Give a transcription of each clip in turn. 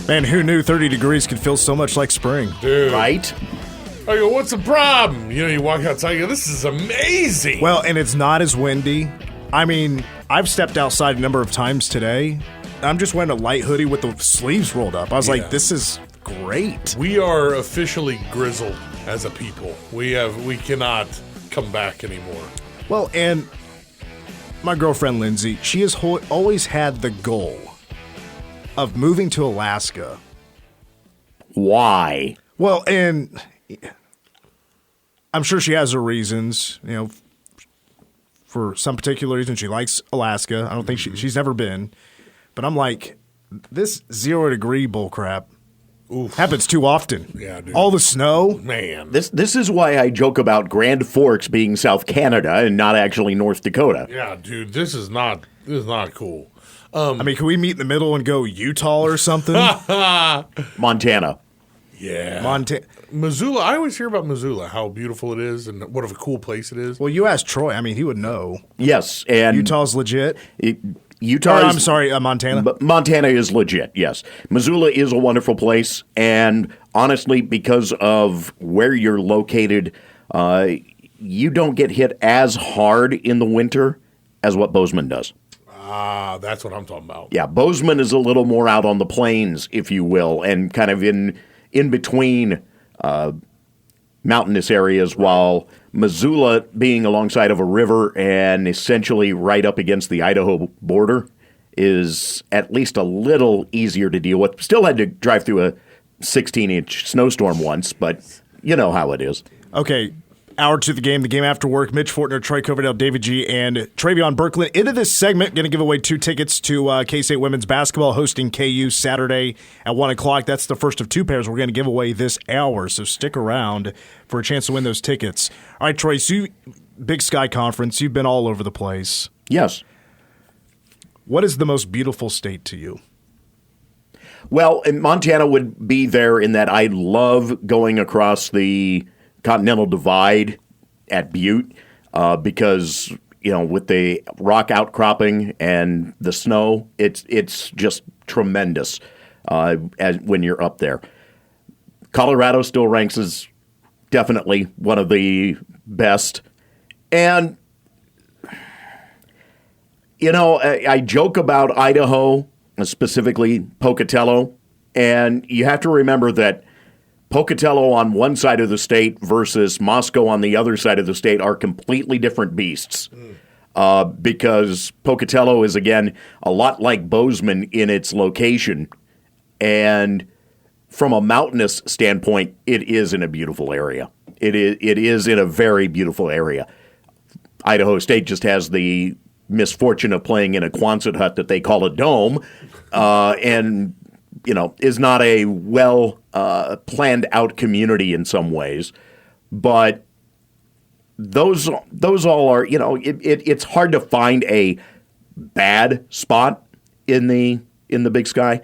Man, who knew 30 degrees could feel so much like spring? Dude. Right? I go, what's the problem? You walk outside, you go, this is amazing. Well, and it's not as windy. I mean, I've stepped outside a number of times today. I'm just wearing a light hoodie with the sleeves rolled up. I was like, this is great. We are officially grizzled as a people. We cannot come back anymore. Well, and my girlfriend, Lindsay, she has always had the goal of moving to Alaska. Why? Well, and I'm sure she has her reasons, for some particular reason she likes Alaska. I don't think she's never been. But I'm like, this 0 degree bullcrap happens too often. Yeah, dude. All the snow. Man. This is why I joke about Grand Forks being South Canada and not actually North Dakota. Yeah, dude, this is not cool. I mean, can we meet in the middle and go Utah or something? Montana. Yeah. Missoula. I always hear about Missoula, how beautiful it is and what a cool place it is. Well, you asked Troy. I mean, he would know. Yes, and Utah's legit. Montana. Montana is legit, yes. Missoula is a wonderful place, and honestly, because of where you're located, you don't get hit as hard in the winter as what Bozeman does. Ah, that's what I'm talking about. Yeah, Bozeman is a little more out on the plains, if you will, and kind of in between mountainous areas, while Missoula, being alongside of a river and essentially right up against the Idaho border, is at least a little easier to deal with. Still had to drive through a 16-inch snowstorm once, but you know how it is. Okay, hour to the game after work. Mitch Fortner, Troy Coverdale, David G., and Travion Berkland. Into this segment, going to give away 2 tickets to K-State women's basketball hosting KU Saturday at 1 o'clock. That's the first of 2 pairs we're going to give away this hour, so stick around for a chance to win those tickets. All right, Troy, so Big Sky Conference, you've been all over the place. Yes. What is the most beautiful state to you? Well, Montana would be there in that I love going across the Continental Divide at Butte because, with the rock outcropping and the snow, it's just tremendous when you're up there. Colorado still ranks as definitely one of the best. And, I joke about Idaho, specifically Pocatello, and you have to remember that Pocatello on one side of the state versus Moscow on the other side of the state are completely different beasts. Because Pocatello is, again, a lot like Bozeman in its location. And from a mountainous standpoint, it is in a beautiful area. It is in a very beautiful area. Idaho State just has the misfortune of playing in a Quonset hut that they call a dome, and is not a well planned out community in some ways, but those all are it's hard to find a bad spot in the Big Sky.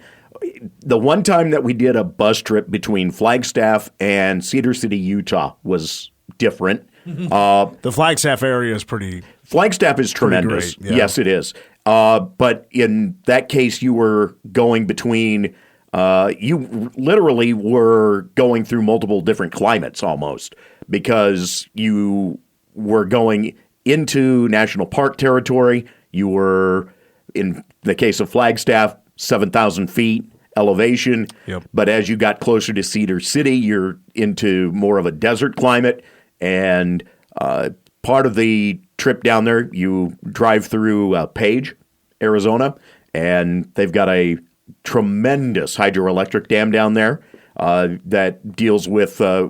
The one time that we did a bus trip between Flagstaff and Cedar City, Utah, was different. The Flagstaff area is pretty. Flagstaff is tremendous. Great, yeah. Yes, it is. But in that case, you were going between. You literally were going through multiple different climates almost, because you were going into national park territory. You were, in the case of Flagstaff, 7,000 feet elevation. Yep. But as you got closer to Cedar City, you're into more of a desert climate. And part of the trip down there, you drive through Page, Arizona, and they've got a tremendous hydroelectric dam down there that deals with a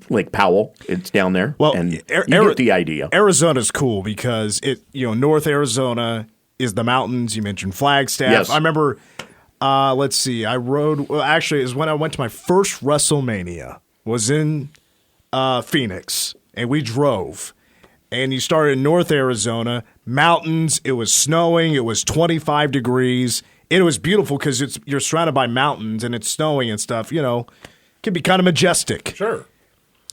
Lake Powell. It's down there. Well, and you get the idea. Arizona's cool because North Arizona is the mountains. You mentioned Flagstaff. Yes. I remember. Let's see. I rode. Well, actually, it was when I went to my first WrestleMania. Was in Phoenix, and we drove. And you started in North Arizona, mountains. It was snowing. It was 25 degrees. It was beautiful because you're surrounded by mountains and it's snowing and stuff. It can be kind of majestic. Sure.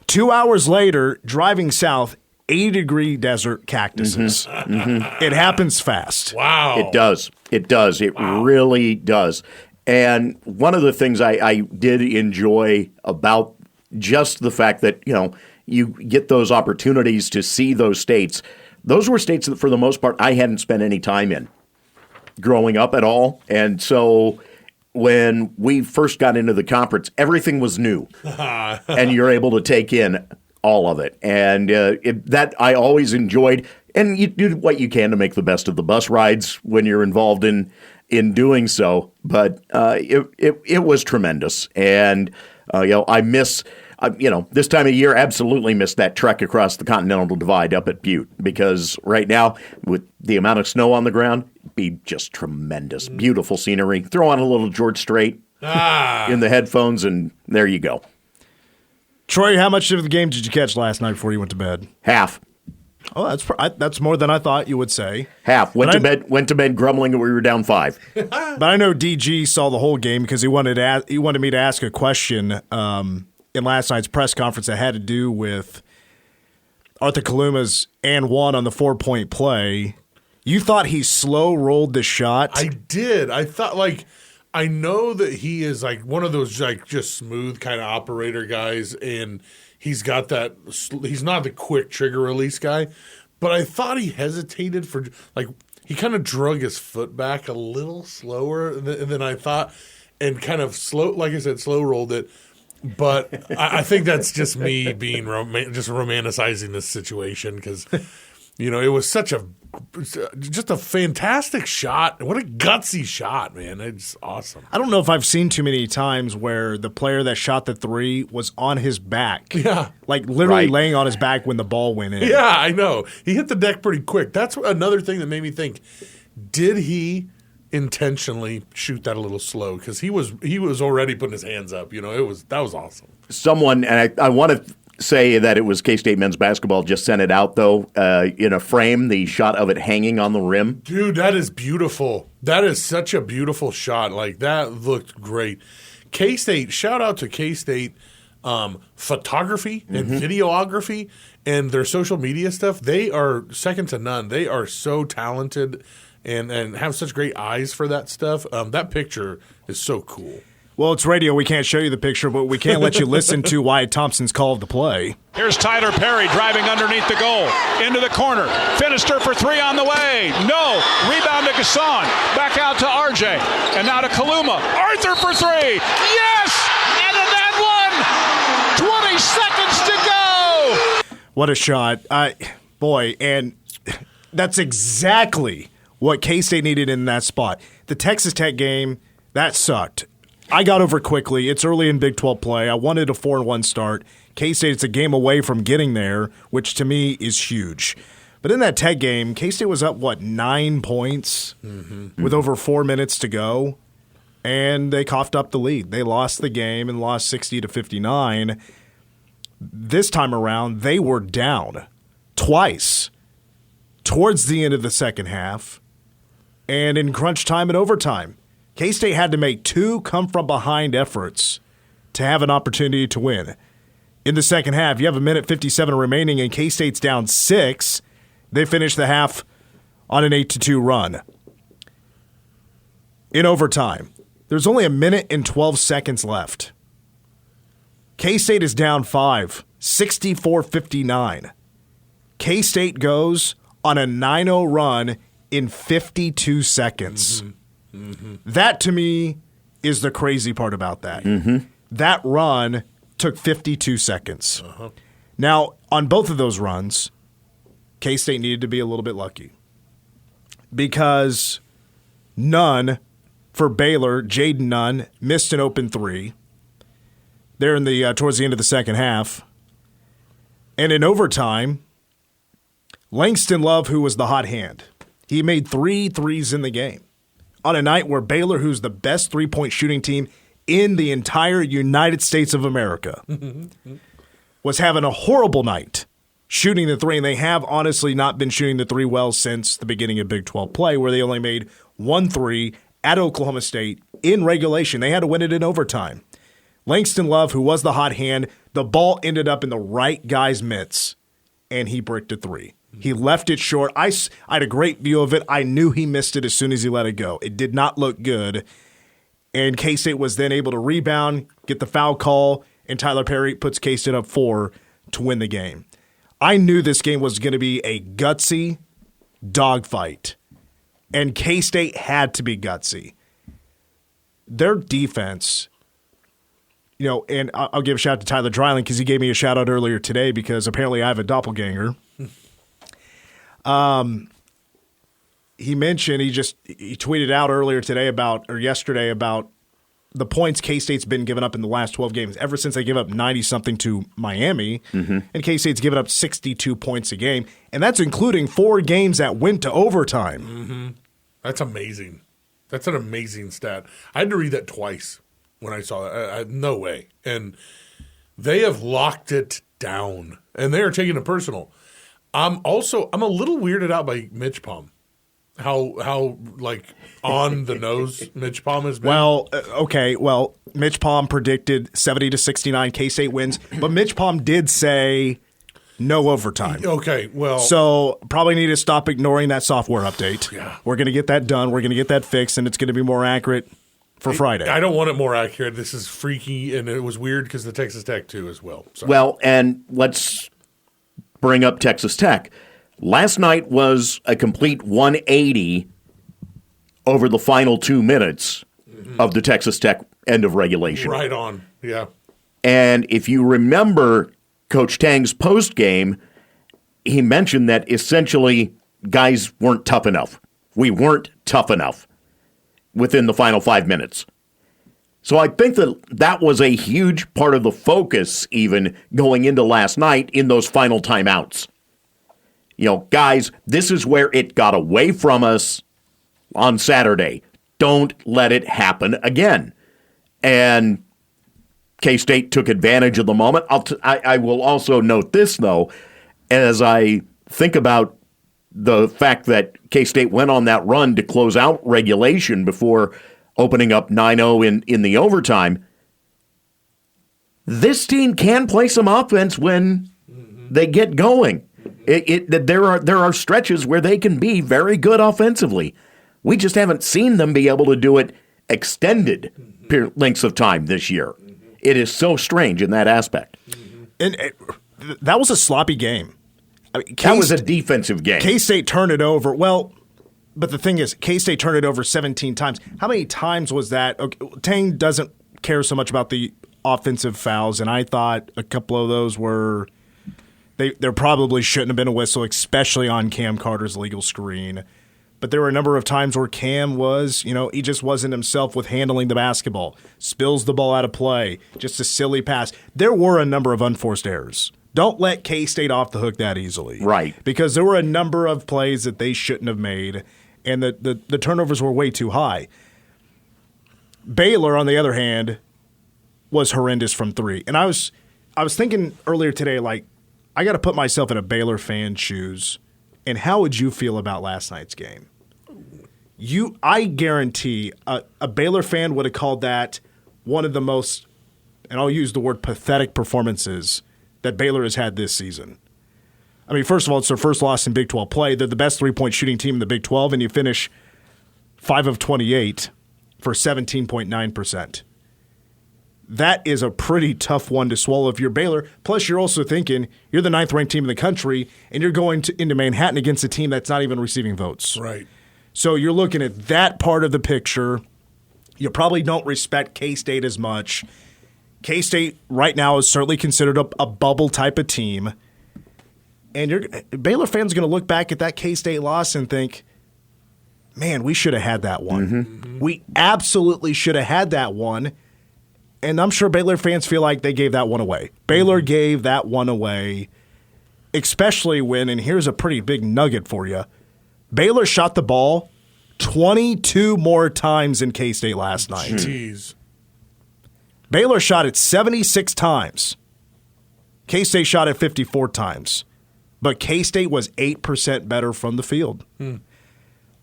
2 hours later, driving south, 80-degree desert cactuses. Mm-hmm. It happens fast. Wow. It does. It does. It really does. And one of the things I did enjoy about just the fact that, you get those opportunities to see those states. Those were states that, for the most part, I hadn't spent any time in growing up at all. And so when we first got into the conference, everything was new. And you're able to take in all of it. And that I always enjoyed. And you do what you can to make the best of the bus rides when you're involved in doing so. But it was tremendous. And, I miss... this time of year, absolutely missed that trek across the Continental Divide up at Butte, because right now, with the amount of snow on the ground, it'd be just tremendous. Beautiful scenery. Throw on a little George Strait in the headphones, and there you go. Troy, how much of the game did you catch last night before you went to bed? Half. Oh, that's more than I thought you would say. Half. Went to bed grumbling that we were down 5. But I know DG saw the whole game because he wanted me to ask a question in last night's press conference that had to do with Arthur Kaluma's and one on the 4-point play. You thought he slow-rolled the shot? I did. I thought, I know that he is, one of those, just smooth kind of operator guys, and he's got that – he's not the quick trigger release guy, but I thought he hesitated for he kind of drug his foot back a little slower than I thought, and kind of slow-rolled it. But I think that's just me being just romanticizing this situation, because, it was just a fantastic shot. What a gutsy shot, man. It's awesome. I don't know if I've seen too many times where the player that shot the 3 was on his back. Yeah. Literally laying on his back when the ball went in. Yeah, I know. He hit the deck pretty quick. That's another thing that made me think, did he intentionally shoot that a little slow? Because he was already putting his hands up. That was awesome. Someone, and I want to say that it was K-State men's basketball, just sent it out though in a frame, the shot of it hanging on the rim. Dude, that is beautiful. That is such a beautiful shot. That looked great. K-State, shout out to K-State photography and videography and their social media stuff. They are second to none. They are so talented and have such great eyes for that stuff. That picture is so cool. Well, it's radio. We can't show you the picture, but we can let you listen to Wyatt Thompson's call of the play. Here's Tyler Perry driving underneath the goal. Into the corner. Finister for 3 on the way. No. Rebound to Gasson. Back out to RJ. And now to Kaluma. Arthur for 3. Yes! And in that one, 20 seconds to go. What a shot. And that's exactly what K-State needed in that spot. The Texas Tech game, that sucked. I got over quickly. It's early in Big 12 play. I wanted a 4-1 start. K-State, it's a game away from getting there, which to me is huge. But in that Tech game, K-State was up, 9 points with over 4 minutes to go, and they coughed up the lead. They lost the game and lost 60-59. This time around, they were down twice towards the end of the second half and in crunch time and overtime. K-State had to make 2 come-from-behind efforts to have an opportunity to win. In the second half, you have 1:57 remaining, and K-State's down 6. They finished the half on an 8-2 run. In overtime, there's only 1:12 seconds left. K-State is down 5, 64-59. K-State goes on a 9-0 run in 52 seconds. That, to me, is the crazy part about that. That run took 52 seconds. Now, on both of those runs, K-State needed to be a little bit lucky because Nunn for Baylor, Jaden Nunn, missed an open 3 there in the towards the end of the second half. And in overtime, Langston Love, who was the hot hand, he made 3 threes in the game. On a night where Baylor, who's the best 3-point shooting team in the entire United States of America, was having a horrible night shooting the 3, and they have honestly not been shooting the 3 well since the beginning of Big 12 play, where they only made 1 3 at Oklahoma State in regulation. They had to win it in overtime. Langston Love, who was the hot hand, the ball ended up in the right guy's mitts, and he bricked a 3. He left it short. I had a great view of it. I knew he missed it as soon as he let it go. It did not look good. And K-State was then able to rebound, get the foul call, and Tyler Perry puts K-State up 4 to win the game. I knew this game was going to be a gutsy dogfight, and K-State had to be gutsy. Their defense, and I'll give a shout out to Tyler Dryland because he gave me a shout out earlier today because apparently I have a doppelganger. He mentioned he tweeted out yesterday about the points K-State's been giving up in the last 12 games ever since they gave up 90-something to Miami. And K-State's given up 62 points a game, and that's including 4 games that went to overtime. That's amazing. That's an amazing stat. I had to read that twice when I saw that. No way. And they have locked it down, and they are taking it personal. I'm a little weirded out by Mitch Palm. How on the nose Mitch Palm has been. Well, Mitch Palm predicted 70-69 K-State wins, but Mitch Palm did say no overtime. Okay, well, so probably need to stop ignoring that software update. Yeah. We're going to get that done. We're going to get that fixed, and it's going to be more accurate for Friday. I don't want it more accurate. This is freaky, and it was weird because the Texas Tech too as well. So. Well, and let's bring up Texas Tech. Last night was a complete 180 over the final 2 minutes of the Texas Tech end of regulation. Right on, yeah. And if you remember Coach Tang's post game, he mentioned that essentially guys weren't tough enough. We weren't tough enough within the final 5 minutes. So I think that was a huge part of the focus even going into last night in those final timeouts. Guys, this is where it got away from us on Saturday. Don't let it happen again. And K-State took advantage of the moment. I will also note this, though, as I think about the fact that K-State went on that run to close out regulation before opening up 9-0 in the overtime. This team can play some offense when they get going. There are stretches where they can be very good offensively. We just haven't seen them be able to do it extended lengths of time this year. It is so strange in that aspect. And that was a sloppy game. That was a defensive game. K-State turned it over. Well, but the thing is, K-State turned it over 17 times. How many times was that? Okay, Tang doesn't care so much about the offensive fouls, and I thought a couple of those were – there probably shouldn't have been a whistle, especially on Cam Carter's legal screen. But there were a number of times where Cam was, he just wasn't himself with handling the basketball. Spills the ball out of play. Just a silly pass. There were a number of unforced errors. Don't let K-State off the hook that easily. Right. Because there were a number of plays that they shouldn't have made, and the turnovers were way too high. Baylor, on the other hand, was horrendous from 3. And I was thinking earlier today, I got to put myself in a Baylor fan's shoes. And how would you feel about last night's game? I guarantee a Baylor fan would have called that one of the most, and I'll use the word pathetic performances that Baylor has had this season. I mean, first of all, it's their first loss in Big 12 play. They're the best three-point shooting team in the Big 12, and you finish 5 of 28 for 17.9%. That is a pretty tough one to swallow if you're Baylor. Plus, you're also thinking you're the 9th-ranked team in the country, and you're going into Manhattan against a team that's not even receiving votes. Right. So you're looking at that part of the picture. You probably don't respect K-State as much. K-State right now is certainly considered a bubble type of team. And Baylor fans are going to look back at that K-State loss and think, man, we should have had that one. We absolutely should have had that one. And I'm sure Baylor fans feel like they gave that one away. Baylor gave that one away, especially when, and here's a pretty big nugget for you, Baylor shot the ball 22 more times than K-State last night. Jeez. Baylor shot it 76 times. K-State shot it 54 times. But K-State was 8% better from the field.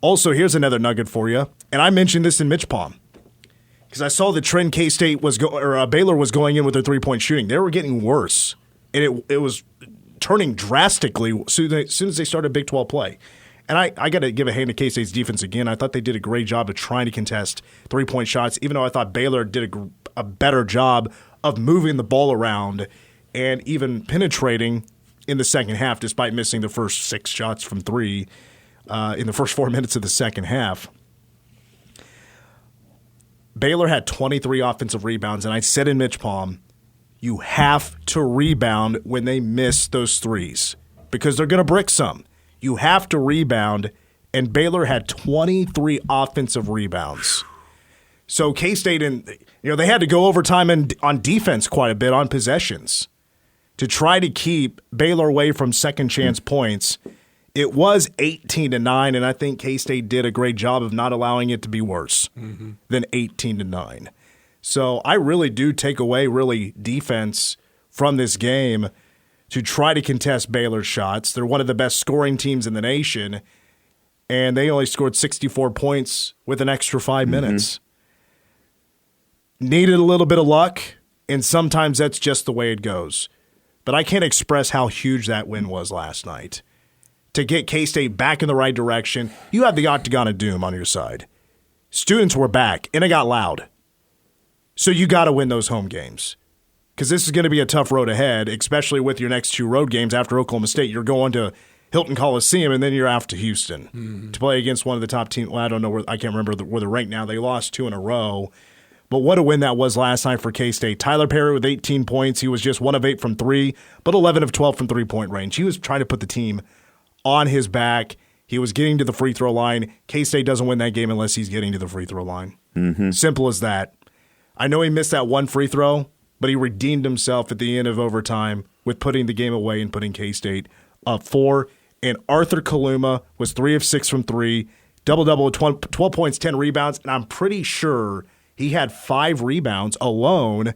Also, here's another nugget for you, and I mentioned this in Mitch Palm. Because I saw the trend K-State Baylor was going in with their three-point shooting. They were getting worse, and it was turning drastically as soon as they started Big 12 play. And I got to give a hand to K-State's defense again. I thought they did a great job of trying to contest three-point shots, even though I thought Baylor did a better job of moving the ball around and even penetrating in the second half, despite missing the first 6 shots from three in the first 4 minutes of the second half. Baylor had 23 offensive rebounds, and I said in Mitch Palm, you have to rebound when they miss those threes because they're going to brick some. You have to rebound, and Baylor had 23 offensive rebounds. So K-State, they had to go overtime on defense quite a bit on possessions to try to keep Baylor away from second chance points. It was 18-9, and I think K-State did a great job of not allowing it to be worse than 18-9. So I really do take away defense from this game to try to contest Baylor's shots. They're one of the best scoring teams in the nation, and they only scored 64 points with an extra 5 minutes. Needed a little bit of luck, and sometimes that's just the way it goes. But I can't express how huge that win was last night. To get K-State back in the right direction, you have the Octagon of Doom on your side. Students were back, and it got loud. So you got to win those home games. Because this is going to be a tough road ahead, especially with your next 2 road games after Oklahoma State. You're going to Hilton Coliseum, and then you're off to Houston to play against one of the top teams. Well, I don't know I can't remember where they're ranked now. They lost 2 in a row. But what a win that was last night for K-State. Tyler Perry with 18 points. He was just 1 of 8 from 3, but 11 of 12 from three-point range. He was trying to put the team on his back. He was getting to the free throw line. K-State doesn't win that game unless he's getting to the free throw line. Simple as that. I know he missed that 1 free throw, but he redeemed himself at the end of overtime with putting the game away and putting K-State up 4. And Arthur Kaluma was 3 of 6 from 3, double-double with 12 points, 10 rebounds, and I'm pretty sure he had 5 rebounds alone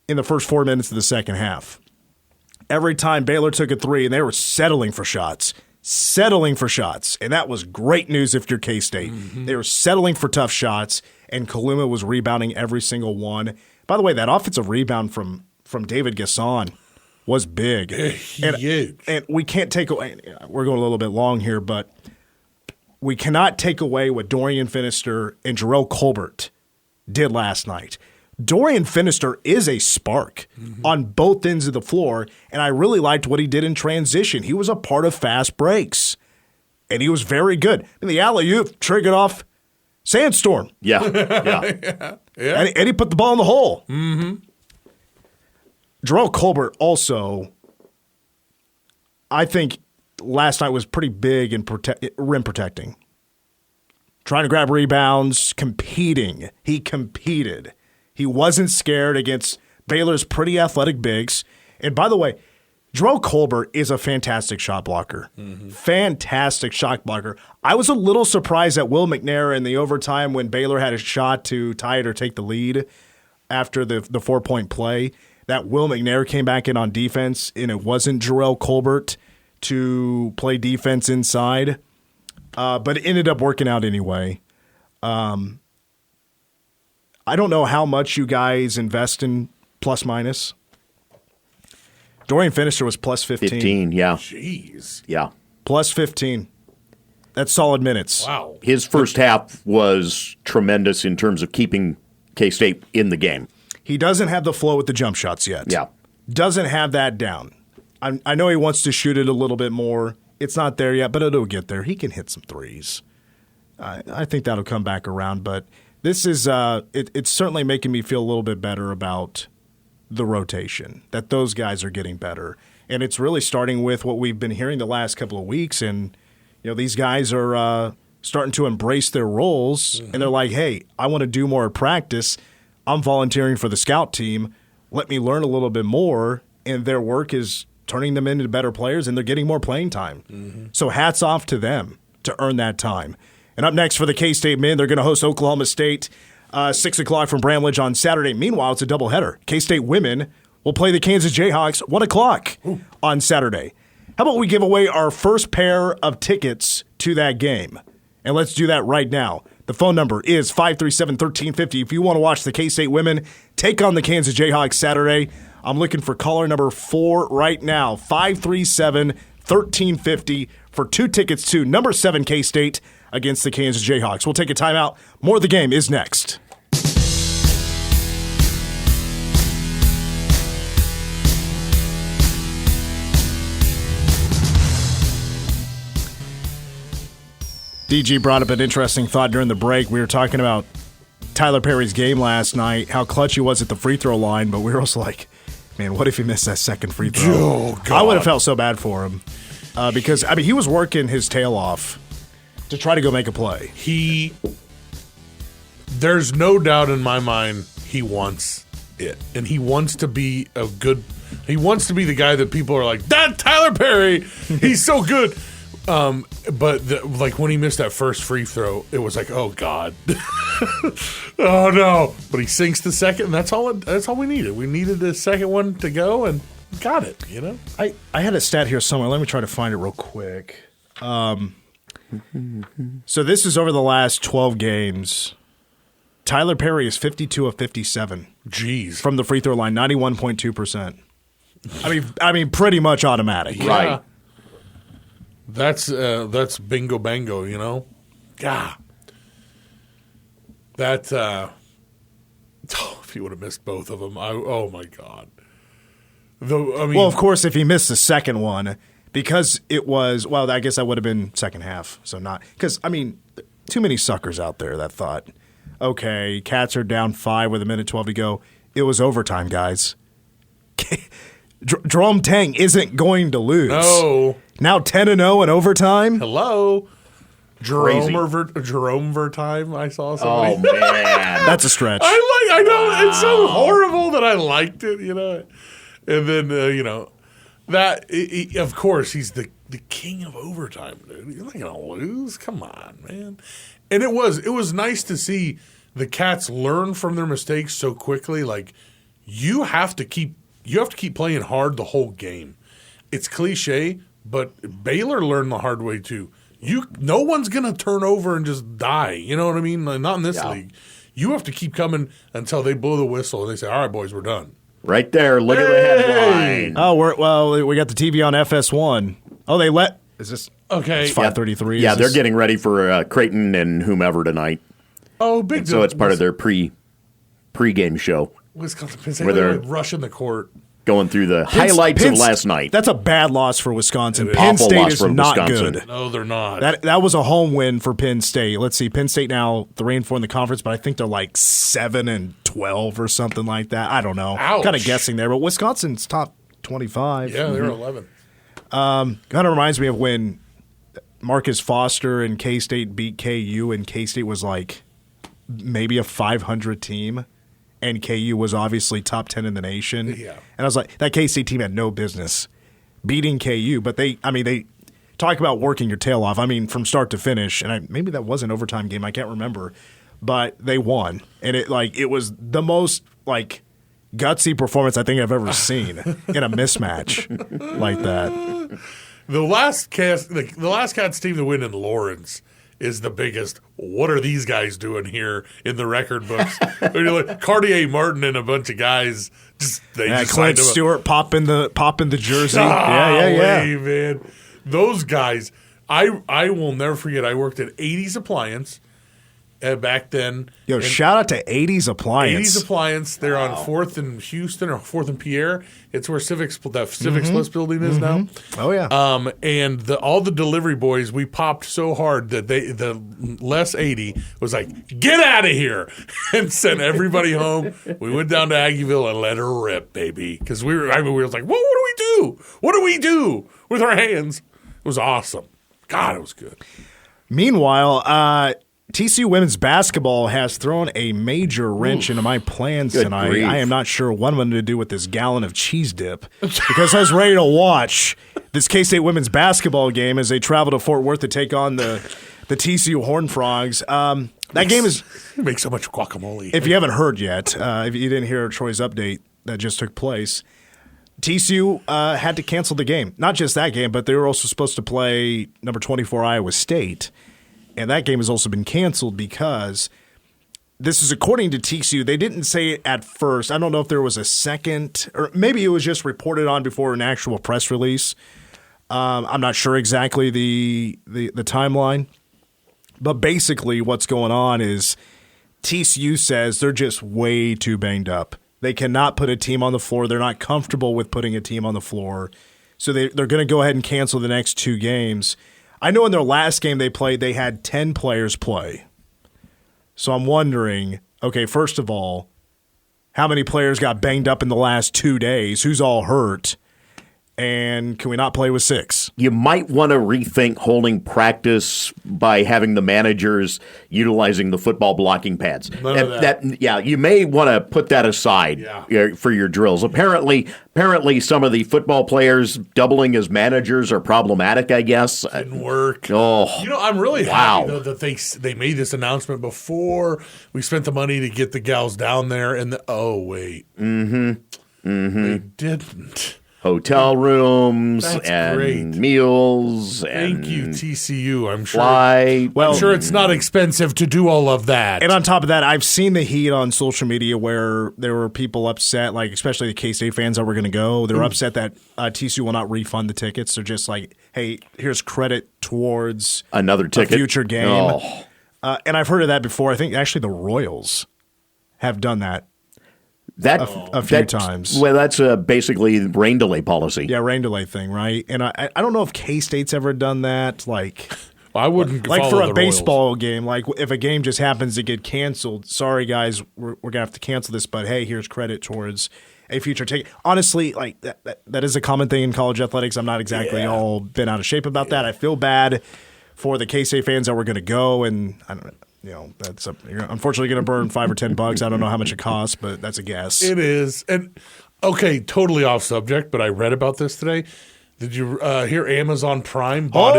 in the first 4 minutes of the second half. Every time Baylor took a 3, and they were settling for shots, and that was great news if you're K-State. They were settling for tough shots, and Kaluma was rebounding every single one. By the way, that offensive rebound from David Gasson was big. Huge. And we can't take away – we're going a little bit long here, but we cannot take away what Dorian Finister and Jerome Colbert did last night. Dorian Finister is a spark on both ends of the floor, and I really liked what he did in transition. He was a part of fast breaks, and he was very good. And the alley-oop triggered off Sandstorm. Yeah. And he put the ball in the hole. Jerome Colbert also, I think, last night was pretty big in rim protecting. Trying to grab rebounds, competing. He competed. He wasn't scared against Baylor's pretty athletic bigs. And by the way, Jerome Colbert is a fantastic shot blocker. Fantastic shot blocker. I was a little surprised at Will McNair in the overtime when Baylor had a shot to tie it or take the lead after the 4-point play. That Will McNair came back in on defense, and it wasn't Jerome Colbert to play defense inside. But it ended up working out anyway. I don't know how much you guys invest in plus minus. Dorian Finister was plus 15. 15, yeah. Jeez. Yeah. Plus 15. That's solid minutes. Wow. His first half was tremendous in terms of keeping K-State in the game. He doesn't have the flow with the jump shots yet. Yeah. Doesn't have that down. I know he wants to shoot it a little bit more. It's not there yet, but it'll get there. He can hit some threes. I think that'll come back around, but this is it's certainly making me feel a little bit better about the rotation, that those guys are getting better. And it's really starting with what we've been hearing the last couple of weeks, and these guys are starting to embrace their roles, and they're like, hey, I want to do more practice. I'm volunteering for the scout team. Let me learn a little bit more, and their work is turning them into better players, and they're getting more playing time. So hats off to them to earn that time. And up next for the K-State men, they're going to host Oklahoma State 6 o'clock from Bramlage on Saturday. Meanwhile, it's a doubleheader. K-State women will play the Kansas Jayhawks 1 o'clock on Saturday. How about we give away our first pair of tickets to that game? And let's do that right now. The phone number is 537-1350. If you want to watch the K-State women take on the Kansas Jayhawks Saturday, I'm looking for caller number 4 right now, 537-1350. $13.50 for 2 tickets to number 7 K-State against the Kansas Jayhawks. We'll take a timeout. More of the game is next. DG brought up an interesting thought during the break. We were talking about Tyler Perry's game last night, how clutch he was at the free throw line, but we were also like, man, what if he missed that second free throw? Oh, God. I would have felt so bad for him because, I mean, he was working his tail off to try to go make a play. There's no doubt in my mind he wants it, and he wants to be he wants to be the guy that people are like, that Tyler Perry, he's so good. But like when he missed that first free throw, it was like, oh God, oh no! But he sinks the second, and that's all we needed. We needed the second one to go, and got it. You know, I had a stat here somewhere. Let me try to find it real quick. So this is over the last 12 games. Tyler Perry is 52 of 57. Jeez, from the free throw line, 91.2%. I mean, pretty much automatic. Yeah. Right. That's bingo bango, you know? Yeah. That, if he would have missed both of them, oh my God. Well, of course, if he missed the second one, because it was, well, I guess that would have been second half. So not, because, I mean, too many suckers out there that thought, okay, Cats are down 5 with 1:12 to go. It was overtime, guys. Jerome Tang isn't going to lose. No. Now 10-0 in overtime. Hello. Jerome Crazy. Vertime, I saw somebody. Oh, man. That's a stretch. I know, it's so horrible that I liked it, you know. And then, of course, he's the king of overtime, dude. You're not going to lose. Come on, man. And it was nice to see the Cats learn from their mistakes so quickly. Like, you have to keep playing hard the whole game. It's cliche, but Baylor learned the hard way too. No one's gonna turn over and just die. You know what I mean? Like, not in this league. You have to keep coming until they blow the whistle and they say, "All right, boys, we're done." Right there. Look at the headline. Oh, we got the TV on FS1. Oh, is this okay? It's 5:33. Yeah, they're getting ready for Creighton and whomever tonight. Oh, big deal. So it's part of their pre-game show. Wisconsin, Penn where they're rushing the court. Going through the highlights of last night. That's a bad loss for Wisconsin. Awful Penn State loss is for not Wisconsin. good. No, they're not. That was a home win for Penn State. Let's see, Penn State now 3-4 in the conference, but I think they're like 7-12 or something like that. I don't know. Ouch. Kind of guessing there, but Wisconsin's top 25. Yeah, they're 11. Kind of reminds me of when Marcus Foster and K-State beat KU, and K-State was like maybe a 500 team. And KU was obviously top 10 in the nation. Yeah. And I was like, that K-State team had no business beating KU. But they talk about working your tail off. I mean, from start to finish. And maybe that was an overtime game. I can't remember. But they won. And it was the most, gutsy performance I think I've ever seen in a mismatch like that. The last Cats team to win in Lawrence is the biggest. What are these guys doing here in the record books? Cartier Martin and a bunch of guys Clint Stewart popping the jersey. Yeah, man. Those guys, I will never forget. I worked at 80s Appliance back then. Yo, shout out to 80s Appliance. 80s Appliance. They're on 4th and Houston or 4th and Pierre. It's where Civic Plus building is now. Oh, yeah. And all the delivery boys, we popped so hard that the Les 80 was like, get out of here, and sent everybody home. We went down to Aggieville and let her rip, baby. Because we were like, what do we do? What do we do with our hands? It was awesome. God, it was good. Meanwhile, TCU women's basketball has thrown a major wrench into my plans tonight. Grief. I am not sure what I'm going to do with this gallon of cheese dip because I was ready to watch this K-State women's basketball game as they travel to Fort Worth to take on the TCU Horned Frogs. That game is – makes so much guacamole. If you haven't heard yet, if you didn't hear Troy's update that just took place, TCU had to cancel the game. Not just that game, but they were also supposed to play number 24 Iowa State. And that game has also been canceled because this is according to TCU. They didn't say it at first. I don't know if there was a second, or maybe it was just reported on before an actual press release. I'm not sure exactly the timeline, but basically what's going on is TCU says they're just way too banged up. They cannot put a team on the floor. They're not comfortable with putting a team on the floor. So they're going to go ahead and cancel the next 2 games. I know in their last game they played, they had 10 players play. So I'm wondering, okay, first of all, how many players got banged up in the last 2 days? Who's all hurt? And can we not play with 6? You might want to rethink holding practice by having the managers utilizing the football blocking pads. None of that. Yeah, you may want to put that aside for your drills. Apparently, some of the football players doubling as managers are problematic, I guess. Didn't work. Oh, I'm really happy though that they made this announcement before we spent the money to get the gals down there. And they didn't. Hotel rooms and great. meals. Thank you, TCU. I'm sure. Well, I'm sure it's not expensive to do all of that. And on top of that, I've seen the heat on social media where there were people upset, like especially the K-State fans that were going to go. They're upset that TCU will not refund the tickets. They're just like, hey, here's credit towards another ticket, a future game. And I've heard of that before. I think actually the Royals have done that. A few times. Well, that's basically rain delay policy. Yeah, rain delay thing, right? And I don't know if K-State's ever done that. Like, I wouldn't like follow for a the baseball Royals. game. Like if a game just happens to get canceled, sorry guys, we're gonna have to cancel this. But hey, here's credit towards a future ticket. Honestly, like that is a common thing in college athletics. I'm not exactly all been out of shape about that. I feel bad for the K-State fans that were going to go, and I don't know. You're unfortunately going to burn $5 or $10. I don't know how much it costs, but that's a guess. It is. And okay, totally off subject, but I read about this today. Did you hear Amazon Prime bought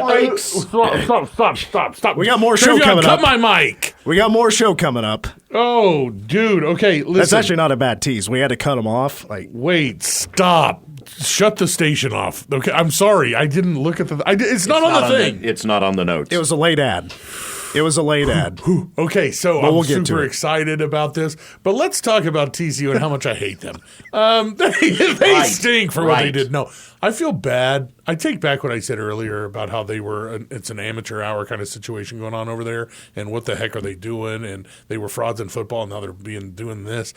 brakes. Stop. We got more show coming up. Cut my mic. We got more show coming up. Oh, dude. Okay, listen. That's actually not a bad tease. We had to cut them off. Like, wait, stop. Shut the station off. Okay, I'm sorry. I didn't look at the. It's not on the thing. It's not on the notes. It was a late ad. Okay, so we'll I'm get super excited about this, but let's talk about TCU and how much I hate them. They stink for what they did. No, I feel bad. I take back what I said earlier about how they were. It's an amateur hour kind of situation going on over there, and what the heck are they doing? And they were frauds in football, and now they're doing this.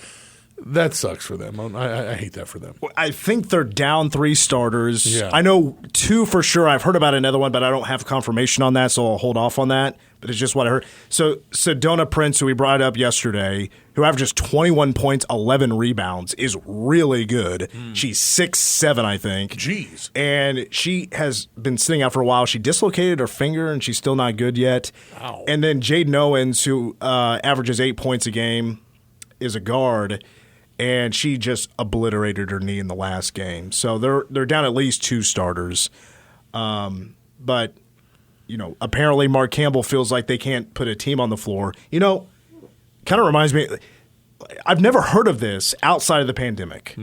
That sucks for them. I hate that for them. I think they're down 3 starters. Yeah. I know 2 for sure. I've heard about another one, but I don't have confirmation on that, so I'll hold off on that. But it's just what I heard. So Sedona Prince, who we brought up yesterday, who averages 21 points, 11 rebounds, is really good. She's 6'7", I think. Jeez. And she has been sitting out for a while. She dislocated her finger, and she's still not good yet. Wow. And then Jaden Owens, who averages 8 points a game, is a guard. And she just obliterated her knee in the last game. So they're down at least 2 starters. But, apparently Mark Campbell feels like they can't put a team on the floor. Kind of reminds me, I've never heard of this outside of the pandemic,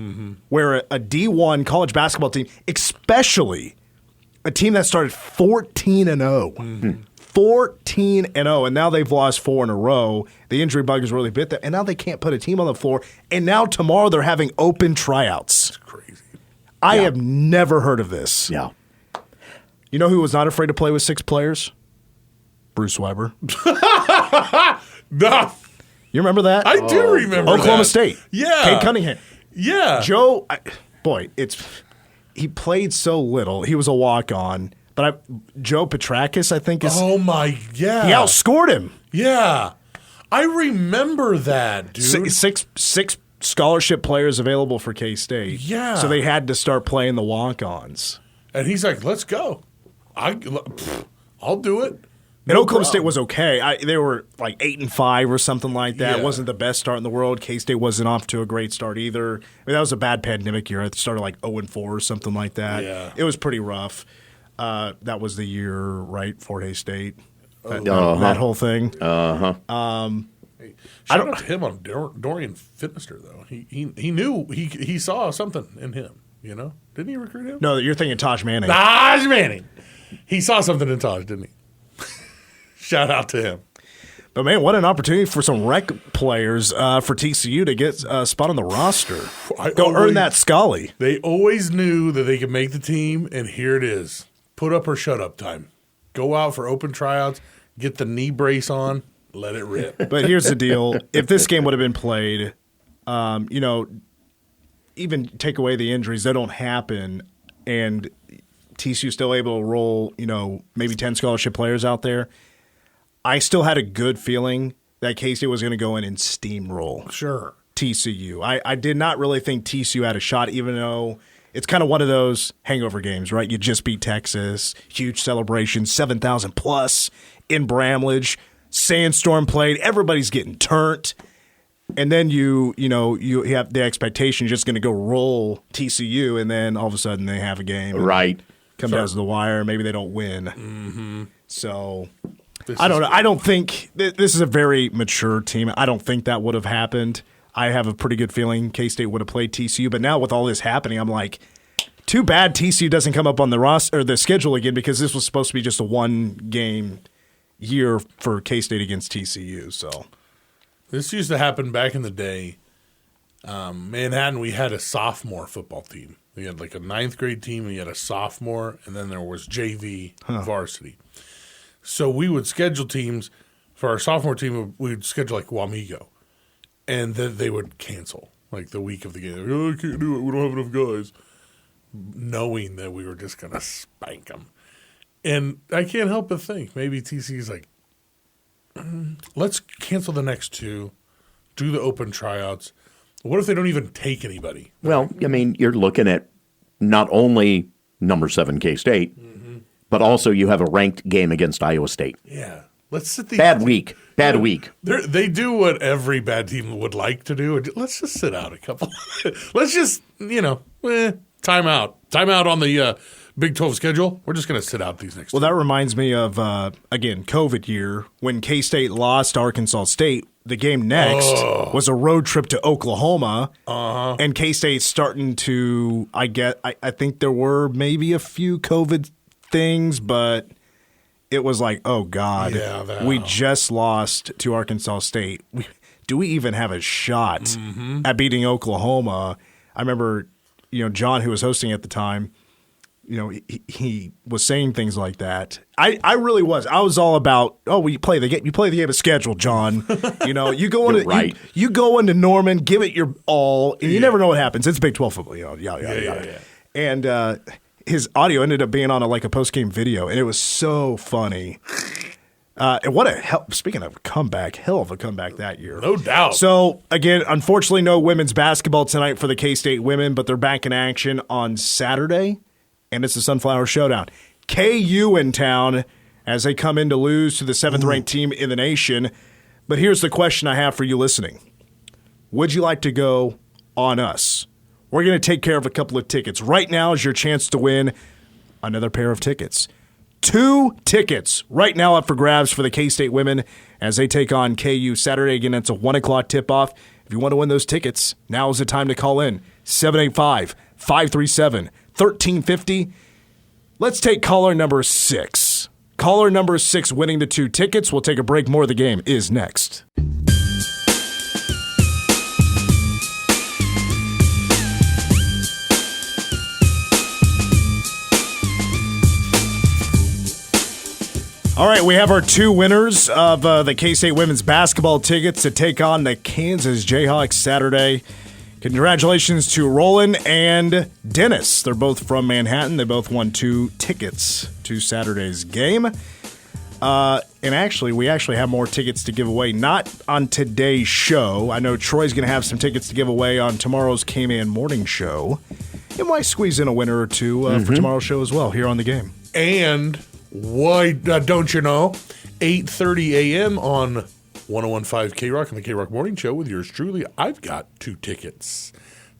where a D1 college basketball team, especially a team that started 14-0, 14-0, and now they've lost 4 in a row. The injury bug has really bit them, and now they can't put a team on the floor. And now tomorrow they're having open tryouts. That's crazy. I have never heard of this. Yeah. You know who was not afraid to play with 6 players? Bruce Weber. No. You remember that? I do remember Oklahoma that. State. Yeah. Kate Cunningham. Yeah. Joe, he played so little. He was a walk-on. But Joe Petrakis, I think, is. Oh my, yeah. He outscored him. Yeah. I remember that, dude. Six scholarship players available for K-State. Yeah. So they had to start playing the walk-ons. And he's like, let's go. I'll do it. And Oklahoma State was okay. They were like 8-5 or something like that. Yeah. It wasn't the best start in the world. K-State wasn't off to a great start either. I mean, that was a bad pandemic year. It started like 0-4 or something like that. Yeah. It was pretty rough. That was the year, right? Fort Hays State. That whole thing. Hey, shout out to him on Dorian Fitnester, though. He knew he saw something in him. Didn't he recruit him? No, you're thinking Taj Manning. Taj Manning. He saw something in Taj, didn't he? Shout out to him. But, man, what an opportunity for some rec players for TCU to get a spot on the roster. Earn that Scully. They always knew that they could make the team, and here it is. Put up or shut up time. Go out for open tryouts, get the knee brace on, let it rip. But here's the deal. If this game would have been played, even take away the injuries, they don't happen, and TCU still able to roll, maybe 10 scholarship players out there, I still had a good feeling that K-State was going to go in and steamroll TCU. I did not really think TCU had a shot, even though it's kind of one of those hangover games, right? You just beat Texas, huge celebration, 7,000 plus in Bramlage, sandstorm played, everybody's getting turnt. And then you have the expectation you're just going to go roll TCU, and then all of a sudden they have a game. Right. Come down to the wire, maybe they don't win. Mm-hmm. So I don't know. I don't think this is a very mature team. I don't think that would have happened. I have a pretty good feeling K-State would have played TCU, but now with all this happening, I'm like, too bad TCU doesn't come up on the roster or the schedule again, because this was supposed to be just a one-game year for K-State against TCU. So this used to happen back in the day. Manhattan, we had a sophomore football team. We had like a 9th grade team, we had a sophomore, and then there was JV varsity. So we would schedule teams for our sophomore team. We would schedule like Wamego, and then they would cancel like the week of the game. Like, oh, I can't do it. We don't have enough guys, knowing that we were just gonna spank them. And I can't help but think maybe TC's like, let's cancel the next 2, do the open tryouts. What if they don't even take anybody? Well, I mean, you're looking at not only number 7 K-State, but also you have a ranked game against Iowa State. Yeah. Let's sit these Bad week. They do what every bad team would like to do. Let's just sit out a couple. Let's just, time out. Time out on the Big 12 schedule. We're just going to sit out these next Well, that reminds me of, again, COVID year, when K-State lost to Arkansas State. The game next was a road trip to Oklahoma, and K-State's starting to, I think there were maybe a few COVID things, but it was like, oh, God, we just lost to Arkansas State. Do we even have a shot at beating Oklahoma? I remember, John, who was hosting at the time, he was saying things like that. I really was. I was all about, you play the game of schedule, John. You go into right. you go into Norman, give it your all, and you never know what happens. It's Big 12 football, yeah. And his audio ended up being on a post-game video, and it was so funny. And speaking of comeback, hell of a comeback that year. No doubt. So, again, unfortunately, no women's basketball tonight for the K-State women, but they're back in action on Saturday. And it's the Sunflower Showdown. KU in town as they come in to lose to the 7th-ranked team in the nation. But here's the question I have for you listening. Would you like to go on us? We're going to take care of a couple of tickets. Right now is your chance to win another pair of tickets. 2 tickets right now up for grabs for the K-State women as they take on KU Saturday. Again, it's a 1 o'clock tip-off. If you want to win those tickets, now is the time to call in. 785-537-1350. Let's take caller number 6. Caller number 6 winning the 2 tickets. We'll take a break. More of the game is next. All right, we have our 2 winners of the K-State women's basketball tickets to take on the Kansas Jayhawks Saturday. Congratulations to Roland and Dennis. They're both from Manhattan. They both won 2 tickets to Saturday's game. And actually, we have more tickets to give away. Not on today's show. I know Troy's going to have some tickets to give away on tomorrow's K-Man Morning Show. It might squeeze in a winner or 2 for tomorrow's show as well here on the game. And why don't you know? 8:30 a.m. on 101.5 K-Rock and the K-Rock Morning Show with yours truly. I've got 2 tickets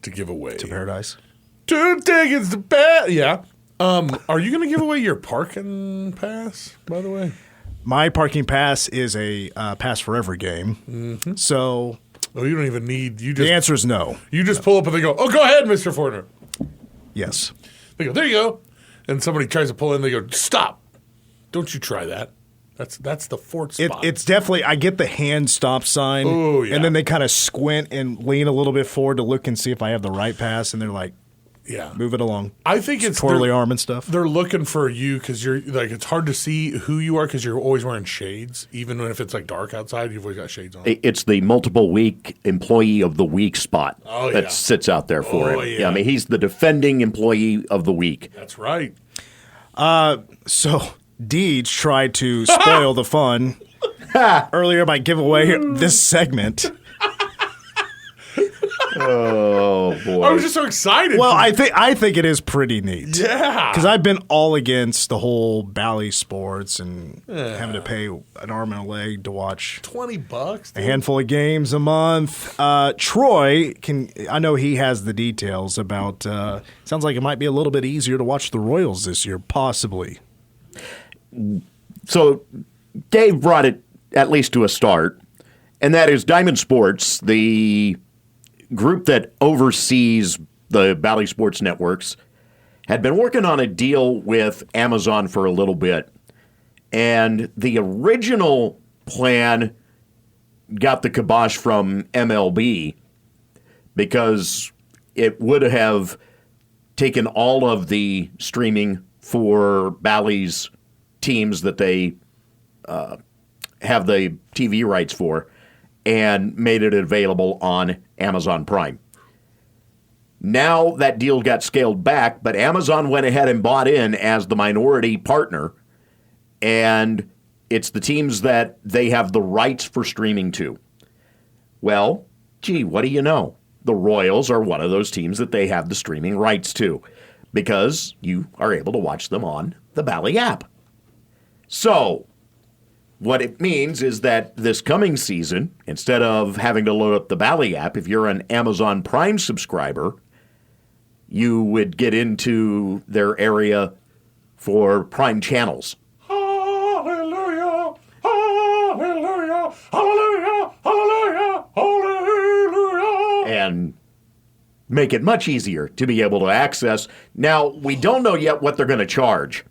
to give away. To Paradise? 2 tickets to Paradise. Yeah. Are you going to give away your parking pass, by the way? My parking pass is a pass for every game. Mm-hmm. So. Oh, you don't even need. The answer is no. You just pull up and they go, oh, go ahead, Mr. Fortner. Yes. They go, there you go. And somebody tries to pull in, they go, stop. Don't you try that. That's the fourth spot. It's definitely, I get the hand stop sign. Oh, yeah. And then they kind of squint and lean a little bit forward to look and see if I have the right pass. And they're like, yeah, move it along. I think it's twirly arm and stuff. They're looking for you because you're like, it's hard to see who you are because you're always wearing shades. Even if it's like dark outside, you've always got shades on. It's the multiple week employee of the week spot that sits out there for him. Yeah. I mean, he's the defending employee of the week. That's right. So Deej tried to spoil the fun earlier by giving away this segment. Oh boy! I was just so excited. Well, I think it is pretty neat. Yeah, because I've been all against the whole Bally sports and having to pay an arm and a leg to watch $20, a handful of games a month. Troy I know he has the details about. Sounds like it might be a little bit easier to watch the Royals this year, possibly. So Dave brought it at least to a start, and that is Diamond Sports, the group that oversees the Bally Sports networks, had been working on a deal with Amazon for a little bit. And the original plan got the kibosh from MLB because it would have taken all of the streaming for Bally's teams that they have the TV rights for and made it available on Amazon Prime. Now that deal got scaled back, but Amazon went ahead and bought in as the minority partner, and it's the teams that they have the rights for streaming to. Well, gee, what do you know? The Royals are one of those teams that they have the streaming rights to because you are able to watch them on the Bally app. So, what it means is that this coming season, instead of having to load up the Bally app, if you're an Amazon Prime subscriber, you would get into their area for Prime channels. Hallelujah, hallelujah, hallelujah, hallelujah, hallelujah. And make it much easier to be able to access. Now, we don't know yet what they're going to charge.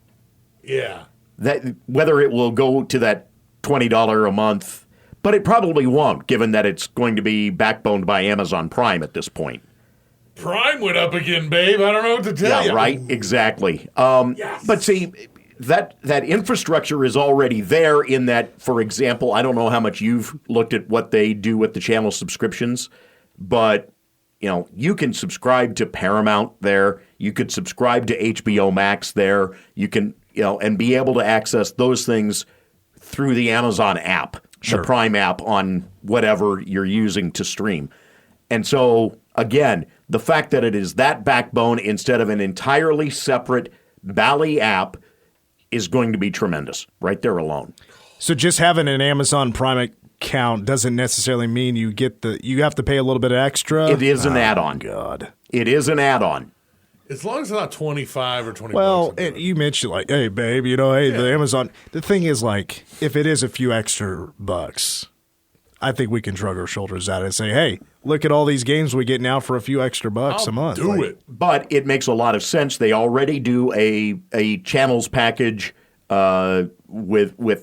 Yeah. That whether it will go to that $20 a month, but it probably won't, given that it's going to be backboned by Amazon Prime at this point. Prime went up again, babe. I don't know what to tell you. Yeah, right? Exactly. Yes. But see, that infrastructure is already there in that, for example, I don't know how much you've looked at what they do with the channel subscriptions, but you can subscribe to Paramount there. You could subscribe to HBO Max there. You can, and be able to access those things through the Amazon app, the Prime app on whatever you're using to stream. And so, again, the fact that it is that backbone instead of an entirely separate Bally app is going to be tremendous right there alone. So just having an Amazon Prime account doesn't necessarily mean you have to pay a little bit extra? It is an add-on. God. It is an add-on. As long as it's not 25 or 20 Well, bucks. you mentioned hey, babe, the Amazon. The thing is, if it is a few extra bucks, I think we can shrug our shoulders at it and say, hey, look at all these games we get now for a few extra bucks a month. Do it. But it makes a lot of sense. They already do a channels package with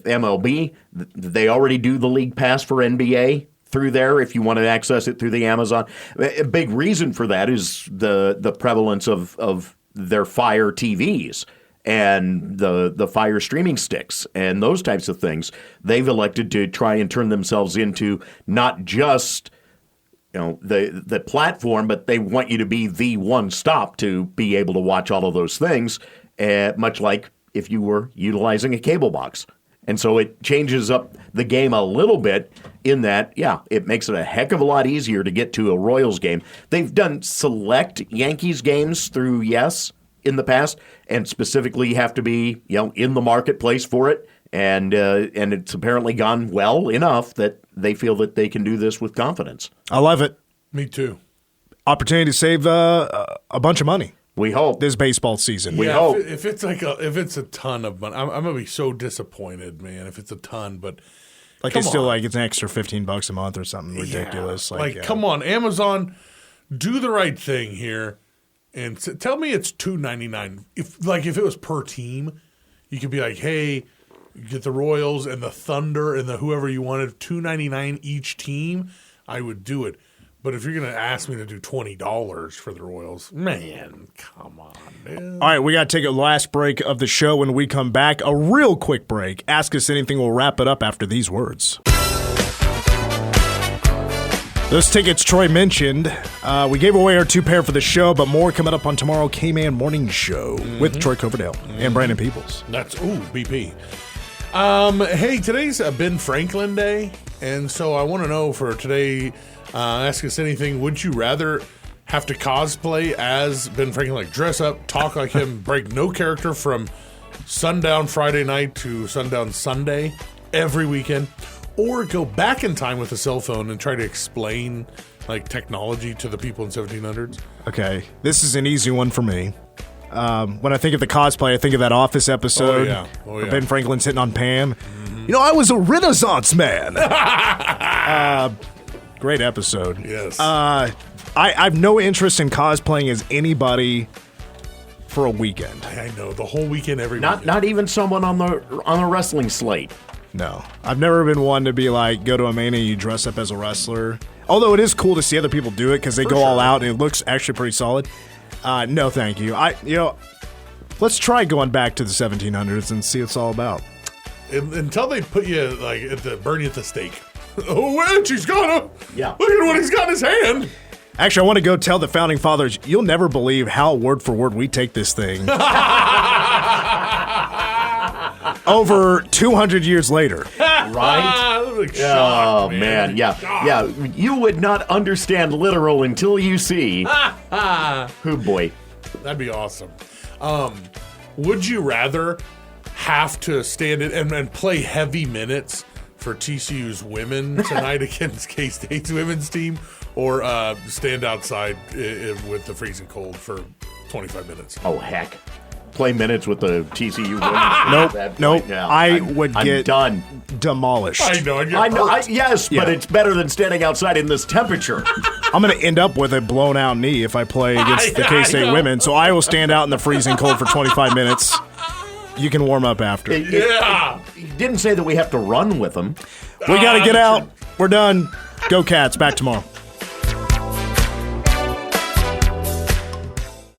MLB. They already do the League Pass for NBA through there if you want to access it through the Amazon. A big reason for that is the prevalence of their Fire TVs and the Fire streaming sticks and those types of things. They've elected to try and turn themselves into not just the platform, but they want you to be the one stop to be able to watch all of those things, much like if you were utilizing a cable box. And so it changes up the game a little bit in that, it makes it a heck of a lot easier to get to a Royals game. They've done select Yankees games through Yes in the past, and specifically have to be in the marketplace for it. And it's apparently gone well enough that they feel that they can do this with confidence. I love it. Me too. Opportunity to save a bunch of money. We hope This baseball season. We hope. If it's a ton of money, I'm gonna be so disappointed, man. If it's a ton, but it's still it's an extra $15 a month or something ridiculous. Come on, Amazon, do the right thing here, and tell me it's $2.99. If it was per team, you could be like, hey, You get the Royals and the Thunder and the whoever you wanted, $2.99 each team, I would do it. But if you're going to ask me to do $20 for the Royals, man, come on, dude. All right, we got to take a last break of the show. When we come back, a real quick break. Ask Us Anything. We'll wrap it up after these words. Those tickets Troy mentioned, we gave away our 2 pair for the show, but more coming up on tomorrow K-Man Morning Show with Troy Coverdale and Brandon Peoples. That's, BP. Hey, today's Ben Franklin Day, and so I want to know for today, Ask Us Anything, would you rather have to cosplay as Ben Franklin, like dress up, talk like him, break no character from sundown Friday night to sundown Sunday every weekend, or go back in time with a cell phone and try to explain like technology to the people in 1700s? Okay, this is an easy one for me. When I think of the cosplay, I think of that Office episode. Oh, yeah. Ben Franklin's hitting on Pam. You know, I was a Renaissance man. Great episode. Yes. I've no interest in cosplaying as anybody for a weekend. I know, the whole weekend, every weekend. Not even someone on the wrestling slate. No. I've never been one to be like, go to a mania, you dress up as a wrestler. Although it is cool to see other people do it because they go all out and it looks actually pretty solid. No, thank you. Let's try going back to the 1700s and see what it's all about. Until they put you like burn you at the stake. Oh, and she's gonna. Yeah. Look at what he's got in his hand. Actually, I want to go tell the founding fathers, you'll never believe how word for word we take this thing. Over 200 years later. Right? Shocked, man. Yeah. You would not understand literal until you see. Oh, boy. That'd be awesome. Would you rather have to stand in and play heavy minutes for TCU's women tonight against K-State's women's team, or stand outside with the freezing cold for 25 minutes? Oh, heck. Play minutes with the TCU women. Nope. Yeah, I'm get done. Demolished. I know. Yes, Yeah. but it's better than standing outside in this temperature. I'm going to end up with a blown out knee if I play against the K-State women, so I will stand out in the freezing cold for 25 minutes. You can warm up after. Yeah. You didn't say that we have to run with them. We got to get out. We're done. Go Cats. Back tomorrow.